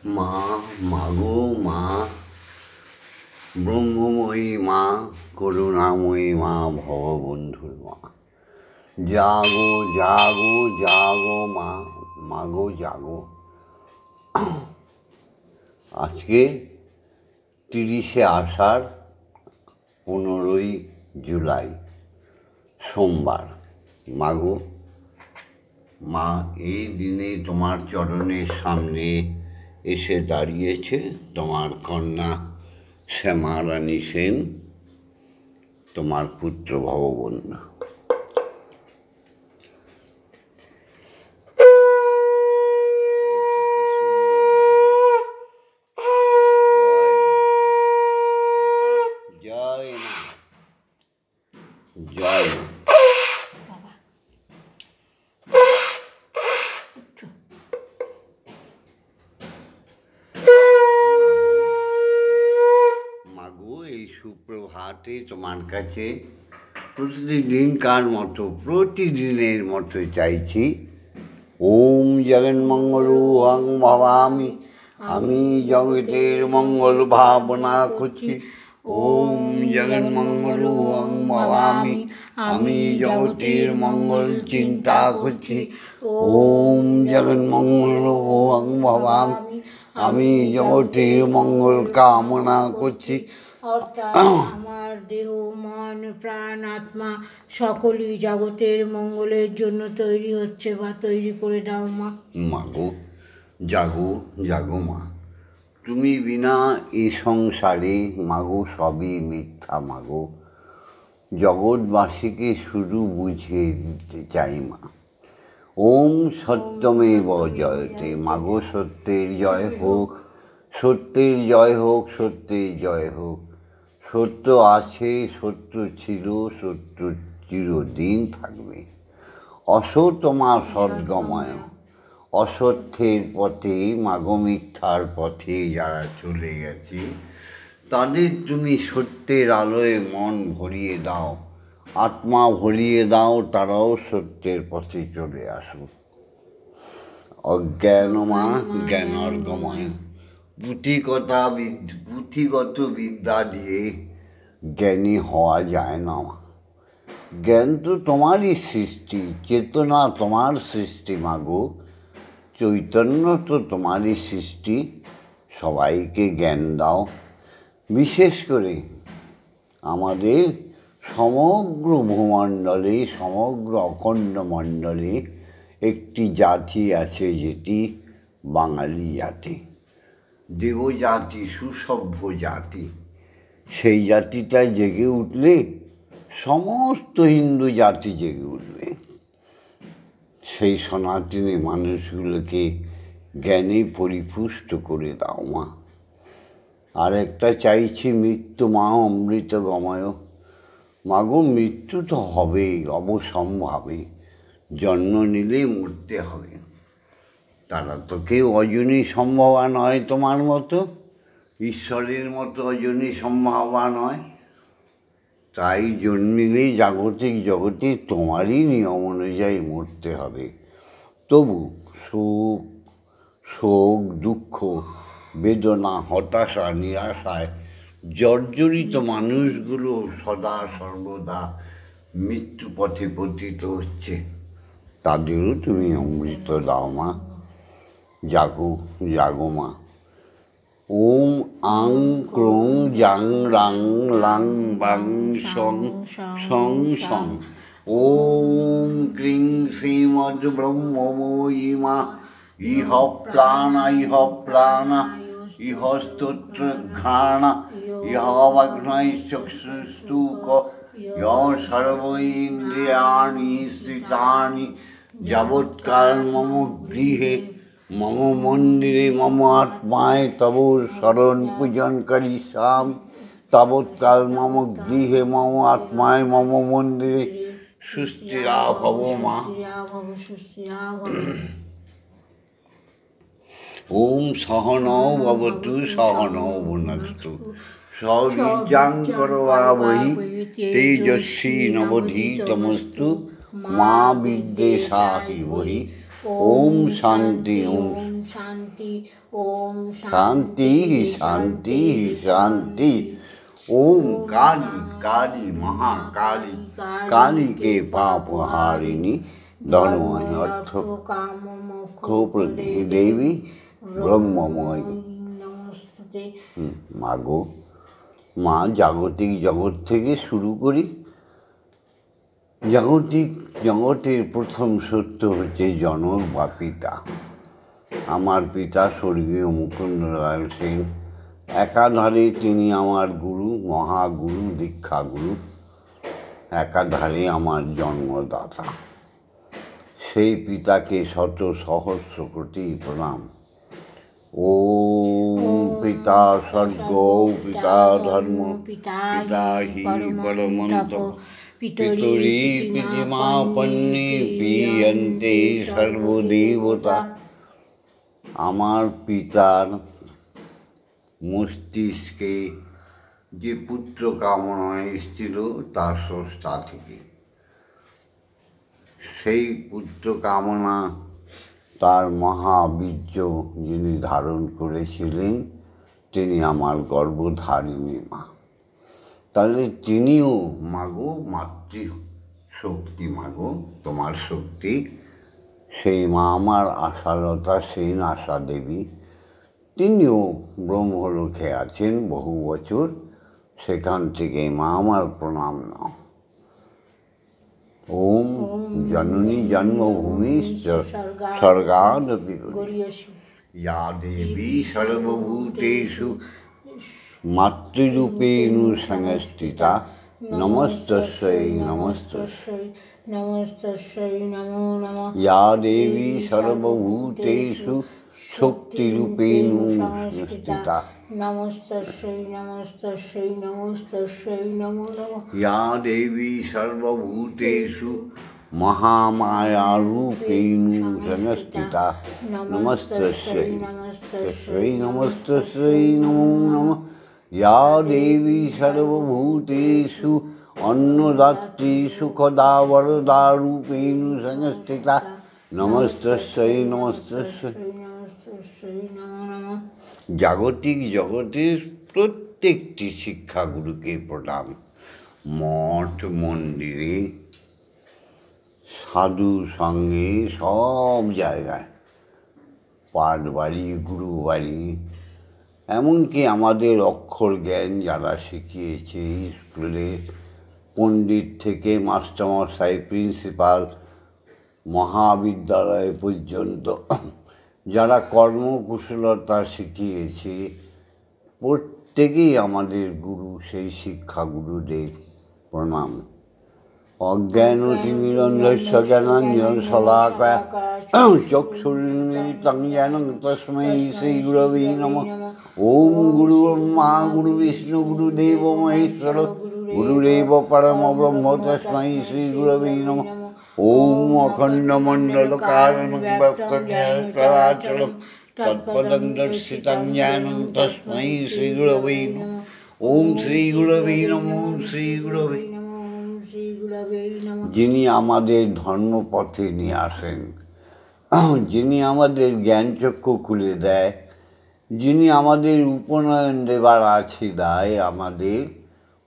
মা, মাগো মা, ব্রহ্মময়ী মা, করুণাময়ী মা, ভববন্ধুর মা, জাগো জাগো জাগো মা, মাগো জাগো। আজকে 30শে আষাঢ়, 15ই জুলাই, সোমবার। মাগো মা, এই দিনে তোমার চরণের সামনে এসে দাঁড়িয়েছে তোমার কন্যা শ্যামা রানী সেন, তোমার পুত্র ভববন্ধু। জয় মা, জয় মা। মাগো, এই সুপ্রভাতে তোমার কাছে প্রতিদিনের মতো চাইছি, ওম জগন্মঙ্গল অং ভবামি, আমি জগতের মঙ্গল ভাবনা করছি। ওম জগন্মঙ্গল অং ভবামি, আমি জগতের মঙ্গল চিন্তা করছি। ওম জগন্মঙ্গল অং ভবামি, আমি জগতের মঙ্গল কামনা করছি। অর্থাৎ আমার দেহ, মন, প্রাণ, আত্মা সকলই জগতের মঙ্গলের জন্য তৈরি হচ্ছে বা তৈরি করে দাও মা। মাগো জাগো জাগো মা, তুমি বিনা এই সংসারে মাগো সবই মিথ্যা। মাগো, জগৎবাসীকে শুধু বুঝিয়ে দিতে চাই মা। ওম সত্যমেব জয়তে, মাগো সত্যের জয় হোক, সত্যের জয় হোক, সত্যের জয় হোক। সত্য আছে, সত্য ছিল, সত্য চিরদিন থাকবে। অসৎ মা সদ্গময়, অসত্যের পথে মাগো মিথ্যার পথে যারা চলে গেছে তাদের তুমি সত্যের আলোয় মন ভরিয়ে দাও, আত্মা ভরিয়ে দাও, তারাও সত্যের পথে চলে আসুক। অজ্ঞান মা জ্ঞানর্গময়, পুঁথিগত বিদ্যা দিয়ে জ্ঞানী হওয়া যায় না। জ্ঞান তো তোমারই সৃষ্টি, চেতনা তোমার সৃষ্টি। মাগো, চৈতন্য তো তোমারই সৃষ্টি। সবাইকে জ্ঞান দাও, বিশেষ করে আমাদের সমগ্র ভূমণ্ডলে, সমগ্র অখণ্ড মণ্ডলে একটি জাতি আছে, যেটি বাঙালি জাতি, দেবজাতি, সুসভ্য জাতি। সেই জাতিটা জেগে উঠলে সমস্ত হিন্দু জাতি জেগে উঠবে। সেই সনাতনী মানুষগুলোকে জ্ঞানে পরিপুষ্ট করে দাও মা। আর একটা চাইছি, মৃত্যু মা অমৃত গময়। মাগো, মৃত্যু তো হবেই, অবশ্যম্ভাবী। জন্ম নিলেই মরতে হবে, তারা তো কেউ অজনী সম্ভবা নয় তোমার মতো, ঈশ্বরের মতো অজনী সম্ভাবা নয়। তাই জন্মিলেই জাগতিক জগতে তোমারই নিয়ম অনুযায়ী মরতে হবে। তবু শোক, দুঃখ, বেদনা, হতাশা, নিরাশায় জর্জরিত মানুষগুলো সদা সর্বদা মৃত্যু পথে পতিত হচ্ছে, তাদেরও তুমি অমৃত দাও মা। জাগো জাগো মা। ওম আং ক্রোং জাং রাং লাং বাং সং সং সং। ওম ক্রিং শ্রীমদ ব্রহ্মময়ী মা, ইহ প্রাণ ইহ স্তোত্র ঘ্রাণ ইহ ভগ্নৈশ্চক্ষুস্তূক ইহ সর্ব ইন্দ্রিয়াণি স্থিতানি যাবৎকাল মম গৃহে মম মন্দিরে মম আত্মায় তব শরণ পূজন করিষ্যামি। তাবৎকাল মম গৃহে মম আত্মায় মম মন্দিরে সুস্থিরা ভব মা। ওম সহনৌ ভবতু সহনৌ ভুনস্তু সবীর্যাং করোভাবহি তেজস্বী নবধীতমস্তু মা বিদ্বেষাহি বহি। ओम शांति। ओम शांति। शांति ओम शांति शांति शांति। ओम काली काली महाकाली काली के पाप हारिणी धर्म अर्थ काम मोक्ष प्रति देवी ব্রহ্মময়। नमस्ते। মাগো মা, জাগতিক জগৎ থেকে শুরু করি। জাগতিক জগতের প্রথম সত্য হচ্ছে জনক বা পিতা। আমার পিতা স্বর্গীয় মুকুন্দলাল সেন, একাধারে তিনি আমার গুরু, মহাগুরু, দীক্ষাগুরু, একাধারে আমার জন্মদাতা। সেই পিতাকে শত সহস্র কোটি প্রণাম। ওম পিতা স্বর্গ পিতা ধর্ম পিতা হি পরমন্ত পিতরি পিতিমা পন্নী পিয়ন্তে সর্বদেবতা। আমার পিতার মস্তিষ্কে যে পুত্র কামনা এসেছিল তার স্রষ্টা থেকে, সেই পুত্র কামনা তার মহাবীর্য যিনি ধারণ করেছিলেন তিনি আমার গর্ভধারিণী মা। তাহলে তিনিও মাগো মাতৃ শক্তি, মাগো তোমার শক্তি। সেই মা আমার আশালতা সেন, আশা দেবী, তিনিও ব্রহ্মলোকে আছেন বহু বছর। সেখান থেকে মা আমার প্রণাম নাও। ওম জননী জন্মভূমি স্বর্গাদপি গরীয়সী ইয়া দেবী সর্বভূতেষু মাতৃরূপেণ সংস্থিতা নমস্তস্যৈ নমস্তস্যৈ নমস্তস্যৈ নমো নমঃ। ইয়া দেবী সর্বভূতেষু শক্তিরূপেণ সংস্থিতা নমস্তস্যৈ নমস্তস্যৈ নমস্তস্যৈ নমো নমঃ। ইয়া দেবী সর্বভূতেষু মহামায়ারূপেণ সংস্থিতা নমস্তস্যৈ নমস্তস্যৈ নমস্তস্যৈ নমো নমঃ। ইয়া দেবী সর্বভূতেষু অন্নদাত্রী সুখদা বরদা রূপেণ সংস্থিতা নমস্তস্যৈ নমস্তস্যৈ নমস্তস্যৈ নমো নমঃ। জাগতিক জগতের প্রত্যেকটি শিক্ষাগুরুকে প্রণাম। মঠ মন্দিরে সাধু সঙ্গে সব জায়গায়, পাঠবাড়ি গুরুবাড়ি, এমনকি আমাদের অক্ষর জ্ঞান যারা শিখিয়েছে স্কুলে, পণ্ডিত থেকে মাস্টারমশাই, প্রিন্সিপাল, মহাবিদ্যালয় পর্যন্ত যারা কর্মকুশলতা শিখিয়েছে, প্রত্যেকেই আমাদের গুরু। সেই শিক্ষাগুরুদের প্রণাম। অজ্ঞানতিমিরন্ধস্য জ্ঞানাঞ্জন শলাকায়া চক্ষুর্মিলিতং যেন তস্मै শ্রীগুরবে নমঃ। ওম গুরু ব্রহ্মা গুরু বিষ্ণু গুরুদেব মহেশ্বর গুরুরেব পরম ব্রহ্ম তস্मै শ্রীগুরবে নমঃ। ওম অখণ্ডমণ্ডলকারণং ব্যক্তং চরাচরং তৎপদং দর্শিতং জ্ঞাनं তস্मै শ্রীগুরবে নমঃ। ওম শ্রীগুরবে নমঃ। ওম শ্রীগুরবে। যিনি আমাদের ধর্মপথে নিয়ে আসেন, যিনি আমাদের জ্ঞানচক্ষু খুলে দেয়, যিনি আমাদের উপনয়ন দেবার আছে দেয়, আমাদের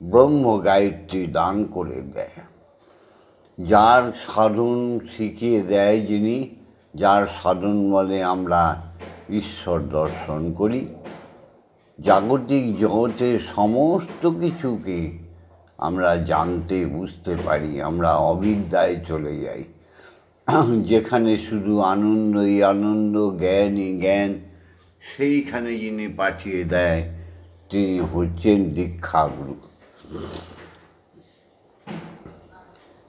ব্রহ্ম গায়ত্রী দান করে দেয়, যার সাধন শিখিয়ে দেয় যিনি, যার সাধন বলে আমরা ঈশ্বর দর্শন করি। জাগতিক জগতের সমস্ত কিছুকে আমরা জানতে বুঝতে পারি। আমরা অবিদ্যায় চলে যাই, যেখানে শুধু আনন্দই আনন্দ, জ্ঞানই জ্ঞান। সেইখানে যিনি পাঠিয়ে দেয় তিনি হচ্ছেন দীক্ষাগুরু।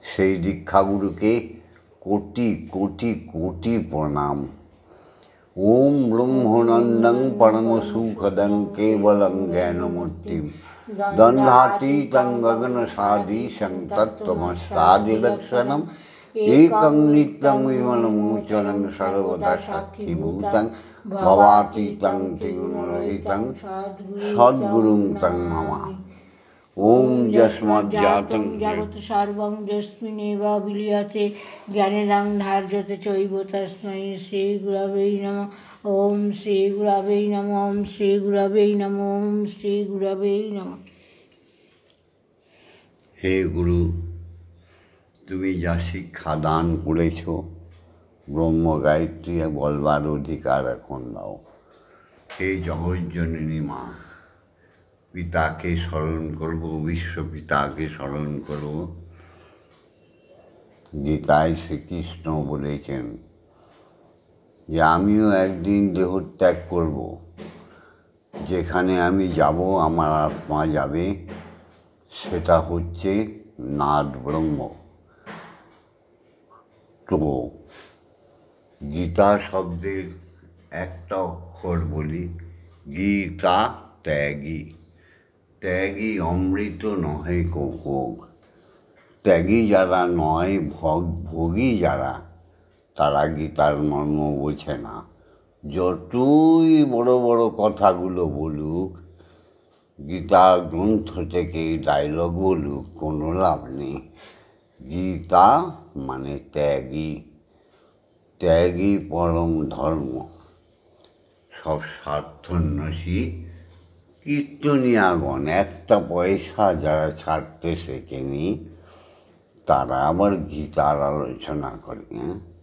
সেই দীক্ষাগুরুকে কোটি কোটি কোটি প্রণাম। ওম ব্রহ্মনন্দং পরমসুখদং কেবলং জ্ঞানমূর্তিম দণ্ডাতীतं গগনসাদীশং তত্ত্বমস্যাদিলক্ষণম एकं नित्यं विमलमोचनं सर्वदा साक्षिभूतं भवातीतं त्रिगुणरहितं सद्गुरुं तं नमामि। ওম যস্মাৎ জাতং জগৎ সর্বং যস্মিন্নেব বিলীয়তে জ্ঞানেনাং ধার্যতে চৈব তস্मै শ্রী গুরবে নমঃ। ওম শ্রী গুরবে নমঃ। ওম শ্রী গুরবে নমঃ। ওম শ্রী গুরবে নমঃ। হে গুরু, তুমি যা শিক্ষা দান করেছ ব্রহ্ম গায়ত্রী বলবার অধিকার এখন দাও। হে জগজ্জননী মা, পিতাকে স্মরণ করব, বিশ্বপিতাকে স্মরণ করব। গীতায় শ্রীকৃষ্ণ বলেছেন যে আমিও একদিন দেহত্যাগ করব, যেখানে আমি যাব আমার আত্মা যাবে, সেটা হচ্ছে নাদ ব্রহ্ম। তো গীতা শব্দের একটা অক্ষর বলি, গীতা ত্যাগী। ত্যাগী অমৃত নহে কোক। ত্যাগী যারা নয়, ভোগী যারা, তারা গীতার মর্ম বোঝে না। যতই বড় বড় কথাগুলো বলুক, গীতা গ্রন্থ থেকে ডায়লগ বলুক, কোনো লাভ নেই। গীতা মানে ত্যাগী। ত্যাগী পরম ধর্ম। সব স্বার্থন্বেষী কীর্তনিয়াগণ, একটা পয়সা যারা ছাড়তে শেখেনি, তারা আবার গীতার আলোচনা করে।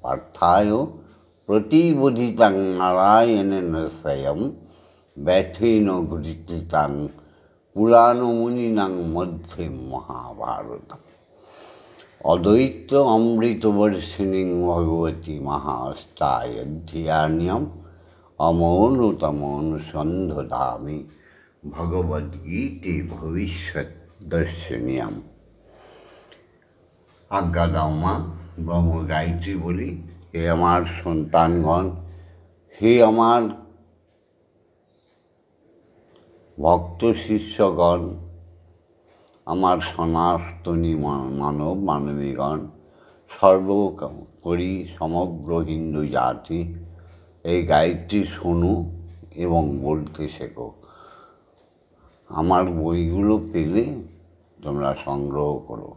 পার্থায় প্রতিবোধিতাং নারায়ণেন স্বয়ং ব্যথেন গৃহীতাং পুরাণমুনিনাং মধ্যে মহাভারত। অদ্বৈত অমৃতবর্ষিণী ভগবতী মহাস্তায়ধ্যান্যম অমৌনতমনুসন্ধধামি ভগবদ্গীতে ভবিষ্যৎ দর্শনীয়ম। আজ্ঞা দাও মা, ব্রহ্ম গায়ত্রী বলি। হে আমার সন্তানগণ, হে আমার ভক্ত শিষ্যগণ, আমার সনাতনী মানব মানবীগণ, সর্বোপরি সমগ্র হিন্দু জাতি, এই গায়ত্রী শোনো এবং বলতে শেখো। আমার বইগুলো পেলে তোমরা সংগ্রহ করো।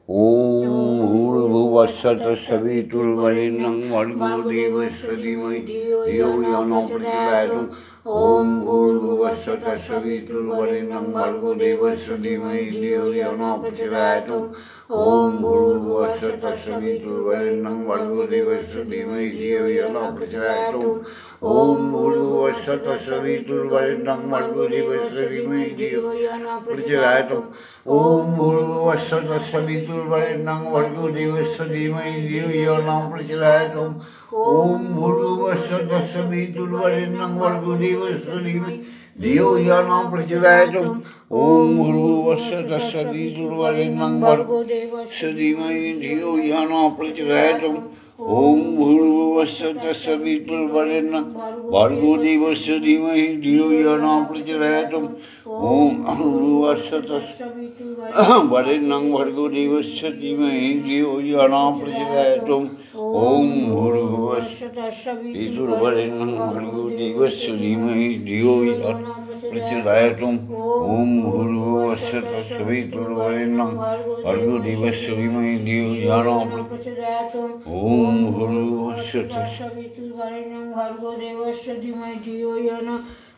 ওম ভূর্ভুবস্সুঃ তস্সবিতুর্বরেণ্যং ভর্গো দেবস্য ধীমহি ধিয়ো ইয়ো ন প্রচোদয়াৎ। ওম ভূর্ভুবস্সুঃ তস্সবিতুর্বরেণ্যং ভর্গো দেবস্য ধীমহি ধিয়ো ইয়ো ন প্রচোদয়াৎ। ওম ভূর্ভুবস্সুঃ তস্সবিতুর্বরেণ্যং ভর্গো দেবস্য ধীমহি ধিয়ো ইয়ো ন প্রচোদয়াৎ। ওম ভূর্ভুবস্সুঃ তস্সবিতুর্বরেণ্যং ভর্গো দেবস্য ধীমহি ধিয়ো ইয়ো ন প্রচোদয়াৎ। ওম ভূর্ভুবস্সুঃ তস্সবিতুর্বরেণ্যং ভর্গো দেবস্য ধীমহি ধিয়ো ইয়ো ন প্রচোদয়াৎ। ওম ভূর্ভুবস্সুঃ তস্সবিতুর্বরেণ্যং ভর্গো দেবস্য ধীমহি ধিয়ো ইয়ো ন প্রচোদয়াৎ। ওম ভূর্ভুবস্সুঃ তস্সবিতুর্বরেণ্যং ভর্গো দেবস্য ধীমহি ধিয়ো ইয়ো ন প্রচোদয়াৎ। ওম ভূর্ভুবস্সুঃ তস্সবিতুর্বরেণ্যং ভর্গো দেবস্য ধীমহি ধিয়ো ইয়ো ন প্রচোদয়াৎ। ওম ভূর্ভুবস্সুঃ তস্সবিতুর্বরেণ্যং ভর্গো দেবস্য ধীমহি ধিয়ো ইয়ো ন প্রচোদয়াৎ। ওম ভূর্ভুবস্সুঃ তস্সবিতুর্বরেণ্যং ভর্গো দেবস্য ধীমহি ধিয়ো ইয়ো ন প্রচোদয়াৎ। ওম ভূর্ভুবস্সুঃ তস্সবিতুর্বরেণ্যং ভর্গো দেবস্য ধীমহি ধিয়ো ইয়ো ন প্রচোদয়াৎ। ওম ভূর্ভুবস্সুঃ তস্সবিতুর্বরেণ্যং ভর্গো দেবস্য ধীমহি ধিয়ো ইয়ো ন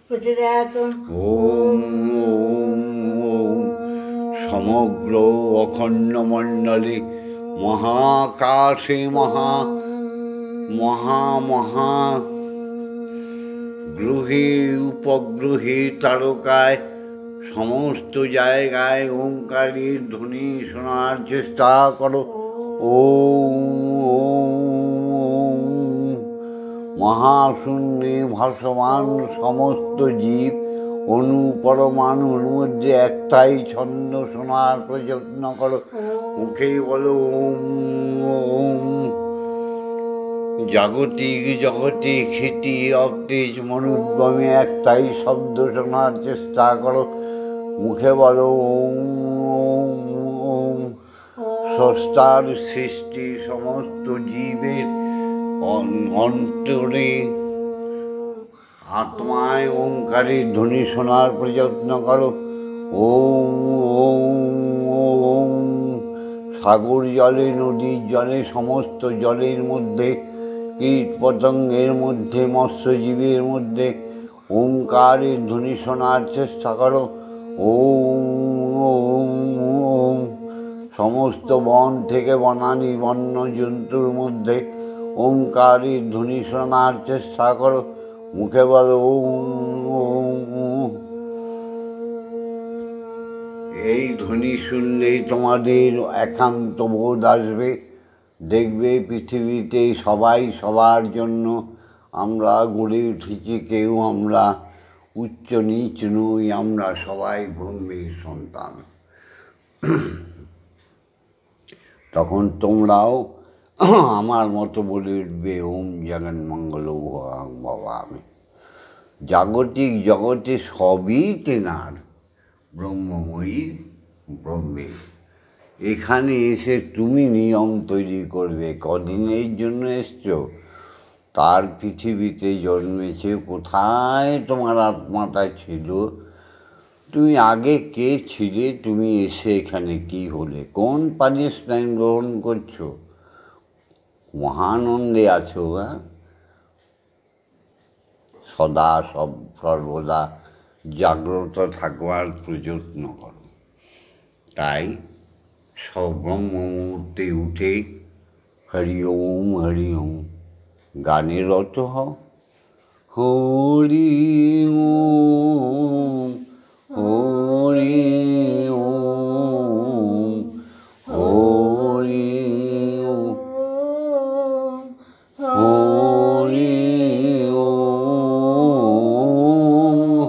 প্রচোদয়াৎ। ওম সমগ্র অখণ্ড মণ্ডলে মহাকাশে মহা গ্রহে উপগ্রহে তারকায় সমস্ত জায়গায় ওঙ্কারের ধ্বনি শোনার চেষ্টা করো। ওম মহাশূন্যে ভাসমান সমস্ত জীব অণু পরমাণুর মধ্যে একটাই ছন্দ শোনার প্রযত্ন করো। মুখে বলো ওম ওম। জাগতিক জগতে খ্যাতি অবতেজ মরুদ্গমে একটাই শব্দ শোনার চেষ্টা করো। মুখে বলো ওম ওম ওম। স্রষ্টার সৃষ্টি সমস্ত জীবের অন্তরে আত্মায় ওঙ্কারের ধ্বনি শোনার প্রযত্ন করো। ওম ওম ওম। সাগর জলে, নদীর জলে, সমস্ত জলের মধ্যে, কীট পতঙ্গের মধ্যে, মৎস্যজীবীর মধ্যে ওঙ্কারের ধ্বনি শোনার চেষ্টা করো। ওম ওম ওম। সমস্ত বন থেকে বনানী বন্য জন্তুর মধ্যে ওঙ্কারের ধ্বনি শোনার চেষ্টা করো। মুখে বলো ওম ওম ওম। এই ধ্বনি শুনলেই তোমাদের একান্ত বোধ আসবে। দেখবে পৃথিবীতে সবাই সবার জন্য আমরা গড়ে উঠেছি, কেউ আমরা উচ্চ নীচ নই, আমরা সবাই ব্রহ্মের সন্তান। তখন তোমরাও আমার মতো বলে উঠবে ওম জগন্মঙ্গল ভবামি। জাগতিক জগতে সবই তেনার, ব্রহ্মময়ীর, ব্রহ্মের। এখানে এসে তুমি নিয়ম তৈরি করবে। কদিনের জন্য এসছো? তার পৃথিবীতে জন্মেছে। কোথায় তোমার আত্মাটা ছিল? তুমি আগে কে ছিলে? তুমি এসে এখানে কি হলে? কোন পানিশমেন্ট গ্রহণ করছো? মহানন্দে আছো। সদা সর্বদা জাগ্রত থাকবার প্রযত্ন করো। তাই সব ব্রহ্ম মুহূর্তে উঠে হরি ওম গানে রত হও। হরি ওম হরি ওম হরি ওম হরি ওম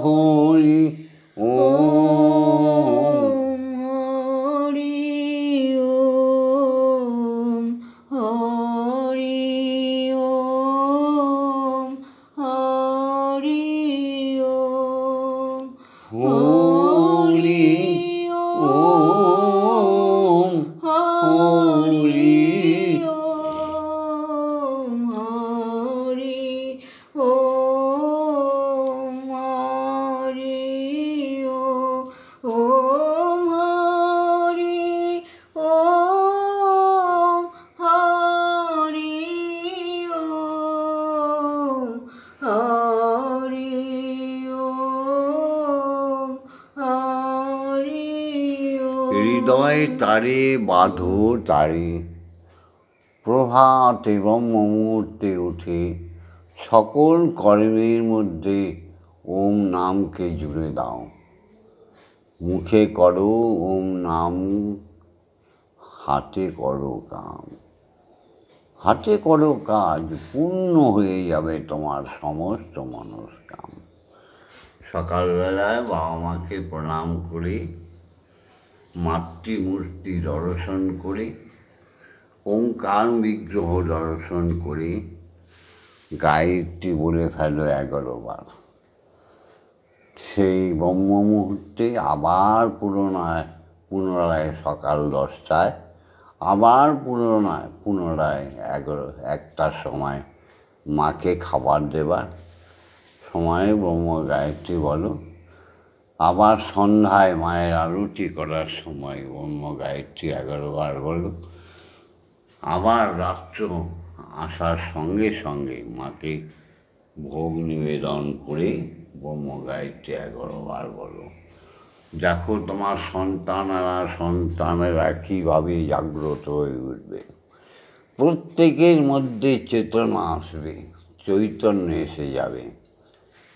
হরি ওম। হরি ওম হরি হৃদয় তারে বাঁধো তারে। প্রভাতে ব্রহ্ম মুহূর্তে উঠে সকল কর্মের মধ্যে ওম নামকে জুড়ে দাও। মুখে করো ওম নাম, হাতে করো কাম। হাতে করো কাজ, পূর্ণ হয়ে যাবে তোমার সমস্ত মনস্কাম। সকালবেলায় বাবা মাকে প্রণাম করে, মাতৃমূর্তি দর্শন করে, ওঙ্কার বিগ্রহ দর্শন করে গায়ত্রী বলে ফেলো 11 বার। সেই ব্রহ্ম মুহূর্তে আবার পুনরায় সকাল 10টায় আবার পুনরায় 1টার সময় মাকে খাবার দেবার সময় ব্রহ্ম গায়ত্রী বলো। আবার সন্ধ্যায় মায়ের আরতি করার সময় ব্রহ্ম গায়ত্রী 11 বার বলো। আবার রাত্র আসার সঙ্গে সঙ্গে মাকে ভোগ নিবেদন করে ব্রহ্ম গায়ত্রী 11 বার বলো। দেখো তোমার সন্তানেরা কীভাবে জাগ্রত হয়ে উঠবে। প্রত্যেকের মধ্যে চেতনা আসবে, চৈতন্য এসে যাবে।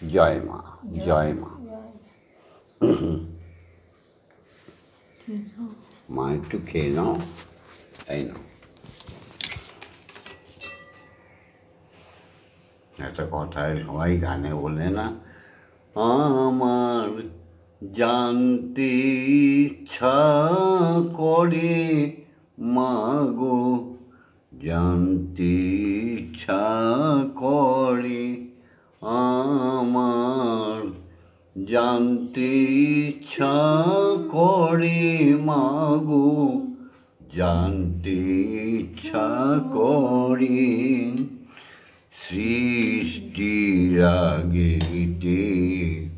জয় মা, জয় মা। মা একটু খেয়ে নাও, এই নাও। একটা কথায় সবাই গানে বলে না, আমার জানতে ইচ্ছা করে মাগো, জানতে ইচ্ছা করে আমার, জানতে ইচ্ছা করে মাগো, জানতে ইচ্ছা করে সৃষ্টির আগে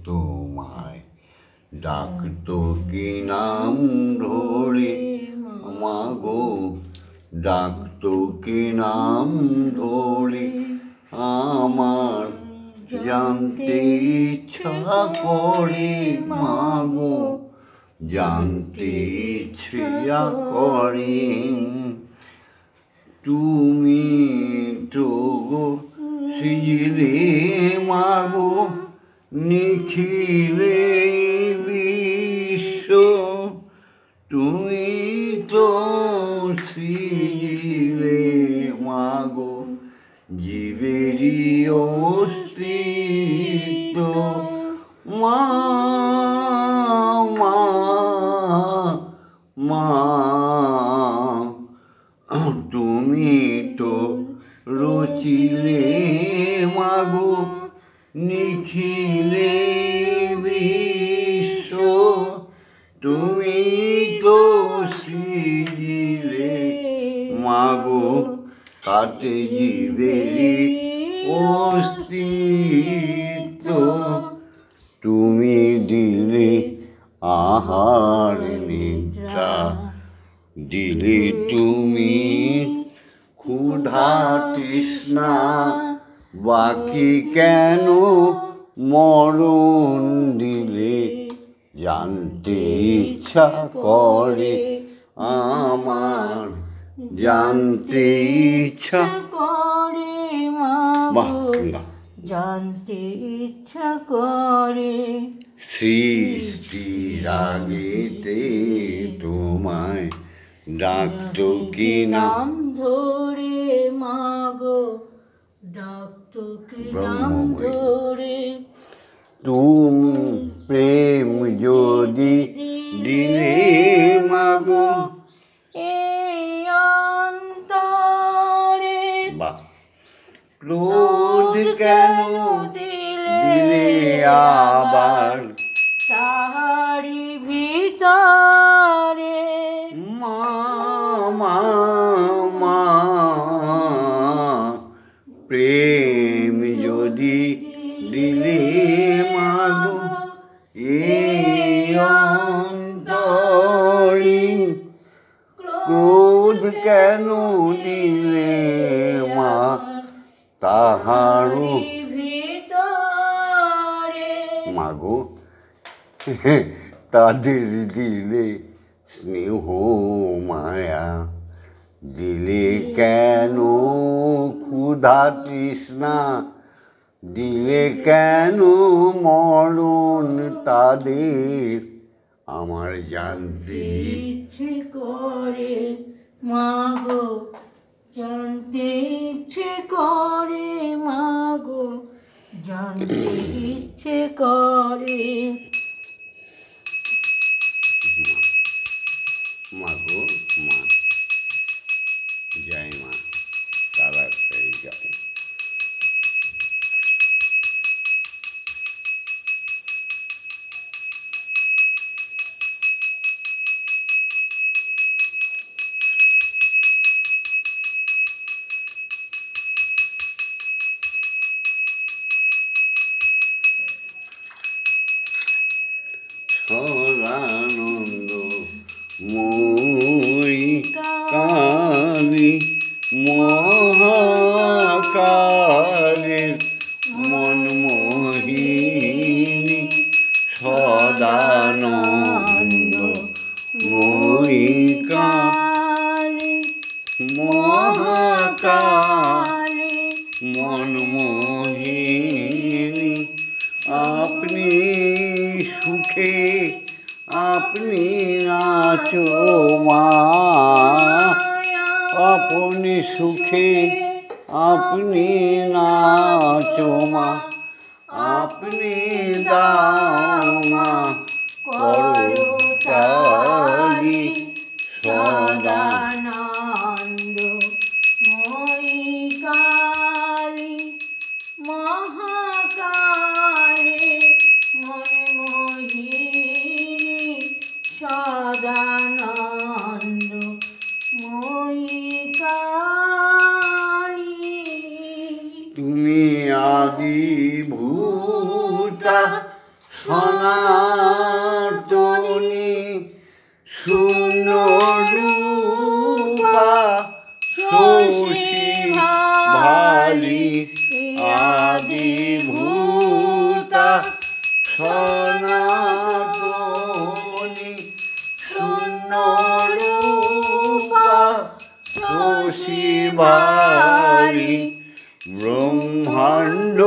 তোমায় ডাকতো কি নাম ধরে মাগো, ডাকতো কি নাম ধরে আমার জানতে ইচ্ছা করে মাগো, জানতে ইচ্ছা করে। তুমি তো সিজলে মাগো নিখিলে বিশ্ব, তুমি তো সিজলে মাগো জীবেরই অস্তিত্ব। মা মা মা তুমি তো রচিলে মাগো নিখিলে বিশ্ব, তুমি তো সৃজিলে মাগো তাতে জীবেরই অস্তিত্ব। তুমি দিলে আহার নিদ্রা, দিলে তুমি ক্ষুধা তৃষ্ণা, বাকি কেন মরণ দিলে জানতে ইচ্ছা করে আমার, জানতে ইচ্ছা করে মাগো, জানতে ইচ্ছা করে। সৃষ্টির আগেতে তোমায় ডাকতো কি নাম ধরে মাগো, ডাকতো কি নাম ধরে। তুমি প্রেম যদি দিলে মাগো এই অন্তরে, ক্রোধ কেন দিলে আবার তাহারি ভিতরে। মা মা মা প্রেম যদি দিলে মাগো এই অন্তরে, ক্রোধ কেন দিলে মা তাহারও ভিতরে। মাগো তাদের দিলে স্নেহ মায়া, দিলে কেন ক্ষুধা তৃষ্ণা, দিলে কেন মরণ তাদের আমার জানতে ইচ্ছে করে মাগো, জানতে ইচ্ছে করে মাগো, জানতে ইচ্ছে করে। মাগো মা, জয় মা তারাতারি জয়। সদানন্দ মই কালী মহাকালের মনমোহিনী, সদানন্দ মই কালী মহাকালী মনমোহিনী, আপনি সুখে আপনি নাচো মা, আপনি সুখে আপনি নাচো মা, আপনি দাও মা করতালি সদানন্দ মই কালী মহাকালী মনমোহিনী, সদানন্দ মই কালী। তুমি আদিভূতা সনাতনী, শূন্য রূপা শশী ভালি আদিভূতা সনাতনী শূন্য রূপা শশী ভালি ব্রহ্মাণ্ড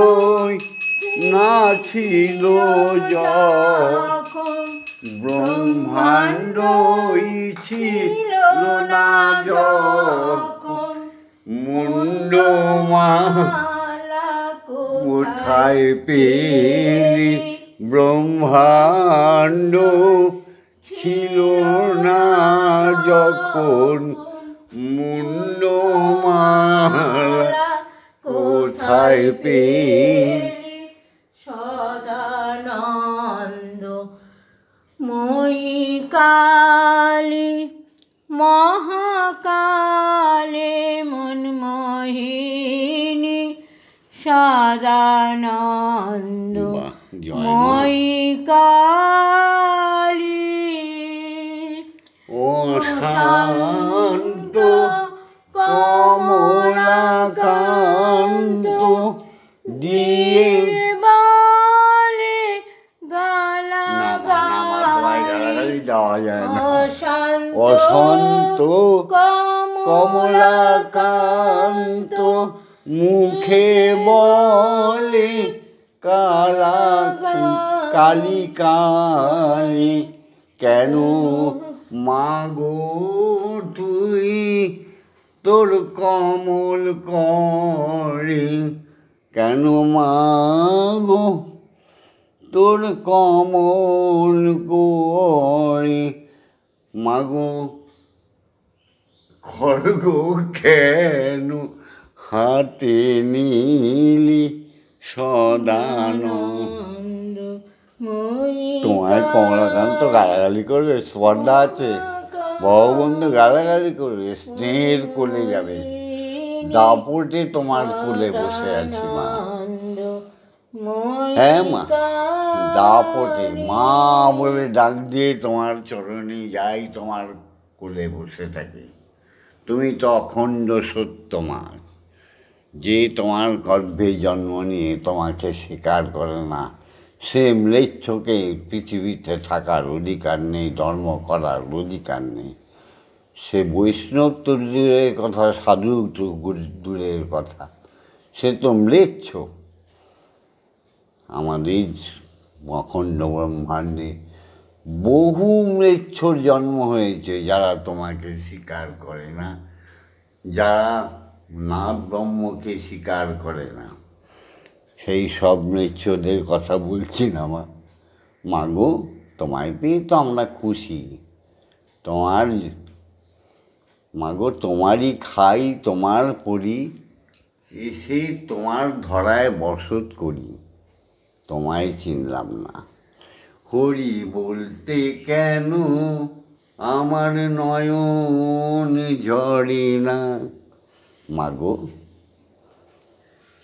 নাছিল যখন ব্রহ্মাণ্ডই ছিল না যখন মুন্ডমালা কোথায় পেলি ব্রহ্মাণ্ড ছিল না যখন মুন্ডমালা কোথায় পেলি সদানন্দ মই কালী মহাকালে মনমোহিনী সদানন্দ মই কালী ও শান্ত কমলাকান্ত দিয়ে বলে গালাগালি দেওয়া যায় না অশান্ত অশান্ত কমলাকান্ত মুখে বলে কালী কালী কেন মাগো তুই তোর কমল করে কেন মাগো তোর কমল করে মাগো খড়গ কেন হাতে নিলি সদানন্দ তোমার কমলাকান্ত গালাগালি করবে স্পর্ধা আছে ভগবন্ধু গালাগালি করবে স্নেহের কোলে যাবে দাপটে তোমার কোলে বসে আছি মা হ্যাঁ মা দাপটে মা বলে ডাক দিয়ে তোমার চরণে যাই তোমার কোলে বসে থাকি তুমি তো অখণ্ড সত্য মা যে তোমার গর্ভে জন্ম নিয়ে তোমাকে স্বীকার করে না সে ম্লেচ্ছকে পৃথিবীতে থাকার অধিকার নেই ধর্ম করার অধিকার নেই সে বৈষ্ণব তো দূরের কথা সাধু তো দূরের কথা সে তো ম্লেচ্ছ আমাদের অখণ্ড ব্রহ্মাণ্ডে বহু ম্লেচ্ছর জন্ম হয়েছে যারা তোমাকে স্বীকার করে না যারা নাথ ব্রহ্মকে স্বীকার করে না সেই সব ম্লেচ্ছদের কথা বলছি না মা গো তোমায় পেয়ে তো আমরা খুশি তোমার মাগো তোমারই খাই তোমার পড়ি এসে তোমার ধরায় বসত করি তোমায় চিনলাম না হরি বলতে কেন আমার নয়ন ঝরে না মাগো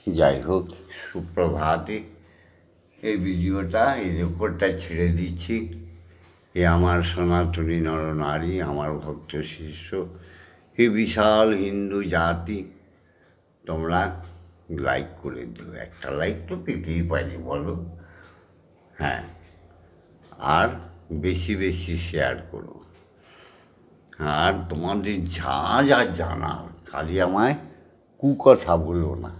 যাই হোক সুপ্রভাতে এই ভিডিওটা এই রেকর্ডটা ছেড়ে দিচ্ছি এ আমার সনাতনী নরনারী আমার ভক্ত শিষ্য এই বিশাল হিন্দু জাতি তোমরা লাইক করে দিও একটা লাইক তো পেতেই পারি বলো হ্যাঁ আর বেশি বেশি শেয়ার করো আর তোমাদের যা যা জানার খালি আমায় কুকথা বলো না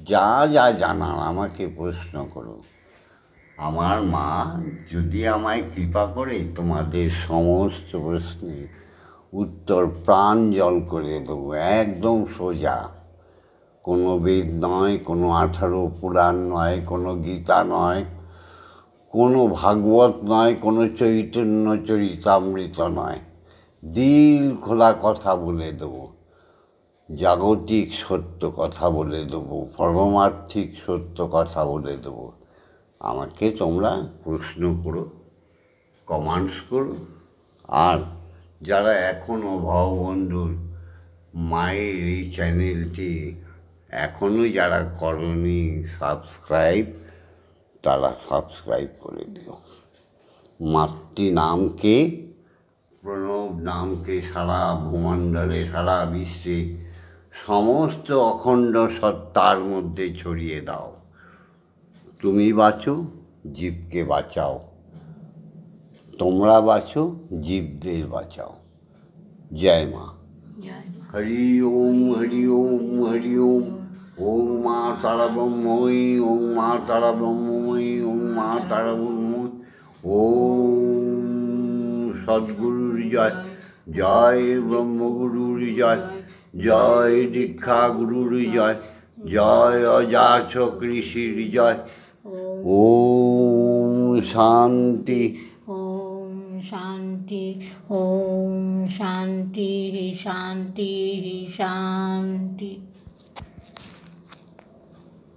যা যা জানার আমাকে প্রশ্ন করো আমার মা যদি আমায় কৃপা করে তোমাদের সমস্ত প্রশ্নের উত্তর প্রাণ জল করে দেবো একদম সোজা কোনো বেদ নয় কোনো 18 পুরাণ নয় কোনো গীতা নয় কোনো ভাগবত নয় কোনো চৈতন্য চরিতামৃত নয় দিল খোলা কথা বলে দেবো জাগতিক সত্য কথা বলে দেবো পরমার্থিক সত্য কথা বলে দেবো আমাকে তোমরা প্রশ্ন করো কমেন্টস করো আর যারা এখনও ভববন্ধুর মায়ের এই চ্যানেলটি এখনও যারা করনি সাবস্ক্রাইব তারা সাবস্ক্রাইব করে দিও মাতৃ নামকে প্রণব নামকে সারা ভূমণ্ডলে, সারা বিশ্বে সমস্ত অখণ্ড সত্তার মধ্যে ছড়িয়ে দাও। তুমি বাঁচো, জীবকে বাঁচাও। তোমরা বাঁচো, জীবদের বাঁচাও। জয় মা। জয় মা। হরি ওম, হরি ওম, হরি ওম। ওম মা তারা ব্রহ্মই, ওম মা তারা ব্রহ্মময়ী, ওম মা তারা ব্রহ্মময়ী। ওম সদ্গুরুর জয়, জয় ব্রহ্মগুরুর জয়, জয় দীক্ষা গুরুর জয়, জয় অজাস ঋষির জয়। ওম শান্তি। ওম শান্তি, ওম শান্তি, শান্তি, শান্তি।